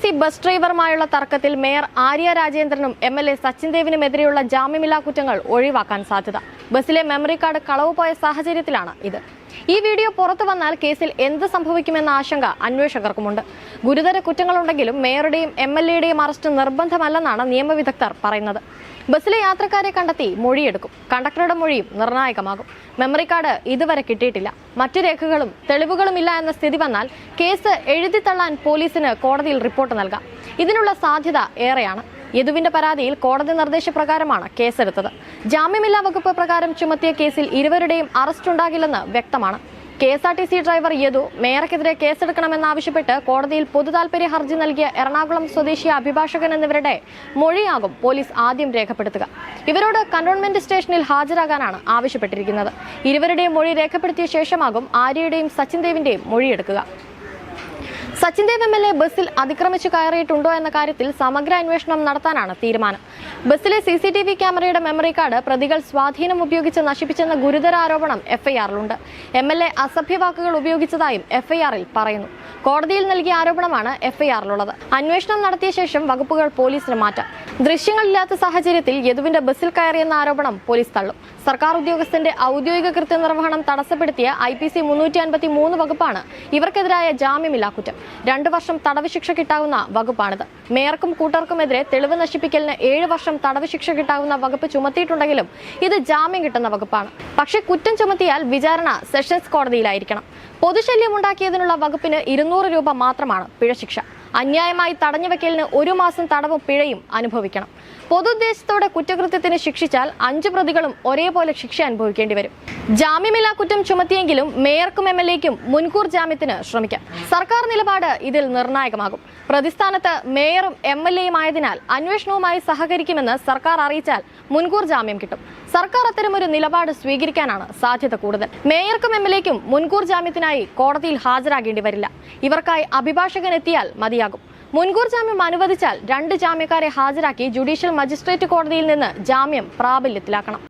KSRTC bus ഡ്രൈവർമായുള്ള തർക്കത്തിൽ mayor Arya രാജേന്ദ്രനും MLA Sachin ദേവിനുമെതിരെയുള്ള ജാമ്യമില്ലാ കുറ്റങ്ങൾ ഒഴിവാക്കാൻ സാധ്യത. ബസിലെ മെമ്മറി കാർഡ് കളവ് പോയ സാഹചര്യത്തിലാണ് ഇത്. ഈ വീഡിയോ പുറത്തു വന്നാൽ കേസിൽ എന്ത് സംഭവിക്കുമെന്ന ആശങ്ക അന്വേഷകർക്കുമുണ്ട്. ഗുരുതര കുറ്റങ്ങളുണ്ടെങ്കിലും മേയറുടെയും എംഎൽഎയുടെയും അറസ്റ്റ് നിർബന്ധമല്ലെന്നാണ് നിയമവിദഗ്ധർ പറയുന്നത്. ബസ്സിലെ യാത്രക്കാരെ കണ്ടെത്തി മൊഴിയെടുക്കും. കണ്ടക്ടറുടെ മൊഴിയും നിർണായകമാകും. മെമ്മറി കാർഡ് ഇതുവരെ കിട്ടിയിട്ടില്ല. മറ്റു രേഖകളും തെളിവുകളുമില്ല എന്ന സ്ഥിതി വന്നാൽ കേസ് എഴുതിത്തള്ളാൻ പോലീസിന് കോടതിയിൽ റിപ്പോർട്ട് നൽകാം. ഇതിനുള്ള സാധ്യത ഏറെയാണ്. യദുവിന്റെ പരാതിയിൽ കോടതി നിർദ്ദേശപ്രകാരമാണ് കേസെടുത്തത്. ജാമ്യമില്ലാ വകുപ്പ് പ്രകാരം ചുമത്തിയ കേസിൽ ഇരുവരുടെയും അറസ്റ്റ് ഉണ്ടാകില്ലെന്ന് വ്യക്തമാണ്. കെഎസ്ആർടിസി ഡ്രൈവർ യദു മേയർക്കെതിരെ കേസെടുക്കണമെന്നാവശ്യപ്പെട്ട് കോടതിയിൽ പൊതുതാൽപര്യ ഹർജി നൽകിയ എറണാകുളം സ്വദേശി അഭിഭാഷകൻ എന്നിവരുടെ മൊഴിയാകും പോലീസ് ആദ്യം രേഖപ്പെടുത്തുക. ഇവരോട് കന്റോൺമെന്റ് സ്റ്റേഷനിൽ ഹാജരാകാനാണ് ആവശ്യപ്പെട്ടിരിക്കുന്നത്. ഇരുവരുടെയും മൊഴി രേഖപ്പെടുത്തിയ ശേഷമാകും ആര്യയുടെയും സച്ചിൻ ദേവിന്റെയും മൊഴിയെടുക്കുക. സച്ചിൻ ദേവ് എംഎൽഎ ബസ്സിൽ അതിക്രമിച്ചു കയറിയിട്ടുണ്ടോ എന്ന കാര്യത്തിൽ സമഗ്ര അന്വേഷണം നടത്താനാണ് തീരുമാനം. ബസ്സിലെ സിസിടിവി ക്യാമറയുടെ മെമ്മറി കാർഡ് പ്രതികൾ സ്വാധീനം ഉപയോഗിച്ച് നശിപ്പിച്ചെന്ന ഗുരുതര ആരോപണം എഫ്ഐആറിലുണ്ട്. എംഎൽഎ അസഭ്യവാക്കുകൾ ഉപയോഗിച്ചതായും എഫ്ഐആറിൽ പറയുന്നു. കോടതിയിൽ നൽകിയ ആരോപണമാണ് എഫ്ഐആറിലുള്ളത്. അന്വേഷണം നടത്തിയ ശേഷം വകുപ്പുകൾ പോലീസിന് മാറ്റാം. ദൃശ്യങ്ങളില്ലാത്ത സാഹചര്യത്തിൽ യദുവിന്റെ ബസ്സിൽ കയറിയെന്ന ആരോപണം പോലീസ് തള്ളും. സർക്കാർ ഉദ്യോഗസ്ഥന്റെ ഔദ്യോഗിക കൃത്യനിർവഹണം തടസ്സപ്പെടുത്തിയ IPC 353 വകുപ്പാണ് ഇവർക്കെതിരായ ജാമ്യമില്ലാ കുറ്റം. 2 വർഷം തടവ് ശിക്ഷ കിട്ടാവുന്ന വകുപ്പാണിത്. മേയർക്കും കൂട്ടർക്കുമെതിരെ തെളിവ് നശിപ്പിക്കലിന് 7 വർഷം തടവ് ശിക്ഷ കിട്ടാവുന്ന വകുപ്പ് ചുമത്തിയിട്ടുണ്ടെങ്കിലും ഇത് ജാമ്യം കിട്ടുന്ന വകുപ്പാണ്. പക്ഷേ കുറ്റം ചുമത്തിയാൽ വിചാരണ സെഷൻസ് കോടതിയിലായിരിക്കണം. പൊതുശല്യമുണ്ടാക്കിയതിനുള്ള വകുപ്പിന് 200 രൂപ മാത്രമാണ് പിഴശിക്ഷ. അന്യായമായി തടഞ്ഞുവെക്കലിന് 1 മാസം തടവും പിഴയും അനുഭവിക്കണം. പൊതുദ്ദേശത്തോടെ കുറ്റകൃത്യത്തിന് ശിക്ഷിച്ചാൽ 5 പ്രതികളും ഒരേപോലെ ശിക്ഷ അനുഭവിക്കേണ്ടി വരും. ജാമ്യമില്ലാ കുറ്റം ചുമത്തിയെങ്കിലും മേയർക്കും എംഎൽഎക്കും മുൻകൂർ ജാമ്യത്തിന് ശ്രമിക്കാം. സർക്കാർ നിലപാട് ഇതിൽ നിർണായകമാകും. പ്രതിസ്ഥാനത്ത് മേയറും എംഎൽഎയും ആയതിനാൽ അന്വേഷണവുമായി സഹകരിക്കുമെന്ന് സർക്കാർ അറിയിച്ചാൽ മുൻകൂർ ജാമ്യം കിട്ടും. സർക്കാർ അത്തരമൊരു നിലപാട് സ്വീകരിക്കാനാണ് സാധ്യത കൂടുതൽ. മേയർക്കും എംഎൽഎക്കും മുൻകൂർ ജാമ്യത്തിനായി കോടതിയിൽ ഹാജരാകേണ്ടി വരില്ല. ഇവർക്കായി അഭിഭാഷകൻ എത്തിയാൽ മതിയാകും. മുൻകൂർ ജാമ്യം അനുവദിച്ചാൽ 2 ജാമ്യക്കാരെ ഹാജരാക്കി ജുഡീഷ്യൽ മജിസ്ട്രേറ്റ് കോടതിയിൽ നിന്ന് ജാമ്യം പ്രാബല്യത്തിലാക്കണം.